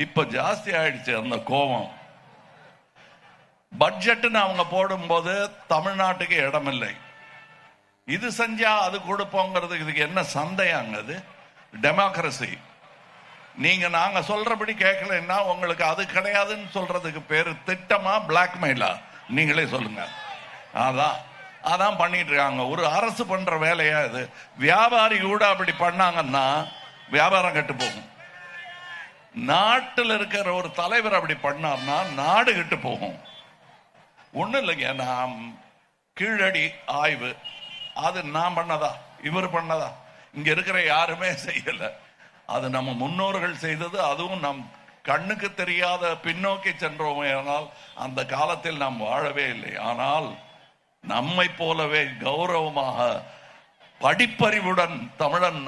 இப்ப ஜாஸ்தி ஆயிடுச்சு அந்த கோபம். பட்ஜெட்னு அவங்க போடும்போது தமிழ்நாட்டுக்கு இடமில்லை. இது செஞ்சா அது கொடுப்போங்கிறதுக்கு இதுக்கு என்ன சந்தையாங்க? அது டெமோக்ரஸி. நீங்க நாங்க சொல்றபடி கேட்கலன்னா உங்களுக்கு அது கிடையாதுன்னு சொல்றதுக்கு பேரு திட்டமா பிளாக்மெயிலா? நீங்களே சொல்லுங்க. அதான் பண்ணிட்டு இருக்காங்க. ஒரு அரசு பண்ற வேலையா இது? வியாபாரி கூட அப்படி பண்ணாங்கன்னா வியாபாரம் கெட்டு போகும். நாட்டில் இருக்கிற ஒரு தலைவர் அப்படி பண்ணார்னா நாடு கெட்டு போகும். ஒண்ணு இல்லைங்க, நாம் கீழடி ஆய்வு அது நான் பண்ணதா, இவர் பண்ணதா? இங்க இருக்கிற யாருமே செய்யல. அது நம்ம முன்னோர்கள் செய்தது. அதுவும் நம் கண்ணுக்கு தெரியாத பின்னோக்கி சென்றோமே. ஆனால் அந்த காலத்தில் நாம் வாழவே இல்லை. ஆனால் நம்மை போலவே கௌரவமாக படிப்பறிவுடன் தமிழன்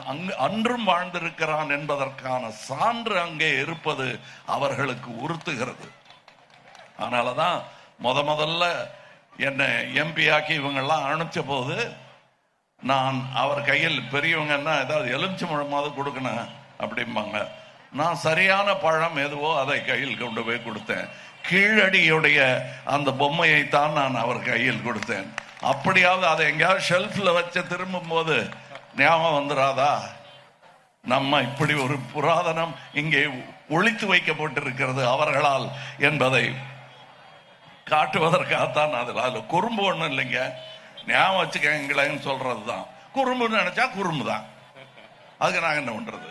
அன்றும் வாழ்ந்திருக்கிறான் என்பதற்கான சான்று அங்கே இருப்பது அவர்களுக்கு உறுத்துகிறது. அதனாலதான் முதல்ல என்னை எம்பி ஆக்கி இவங்கெல்லாம் அனுப்பிச்ச போது நான் அவர் கையில், பெரியவங்கன்னா ஏதாவது எலுமிச்சை பழமாவது கொடுக்கணும் அப்படிம்பாங்க, நான் சரியான பழம் எதுவோ அதை கையில் கொண்டு போய் கொடுத்தேன். கீழடியுடைய அந்த பொம்மையைத்தான் நான் அவர் கையில் கொடுத்தேன். அப்படியாவது அதை எங்கேயாவது ஷெல்ஃப்ல வச்சு திரும்பும் போது ஞாபகம் வந்துடாதா, நம்ம இப்படி ஒரு புராதனம் இங்கே ஒளித்து வைக்கப்பட்டிருக்கிறது அவர்களால் என்பதை காட்டுவதற்காகத்தான். அதுல குறும்பு ஒண்ணும் இல்லைங்க, ஞாபகம் வச்சுக்கங்களேன்னு சொல்றதுதான். குறும்புன்னு நினைச்சா குறும்பு தான். அதுக்கு நாங்க என்ன பண்றது?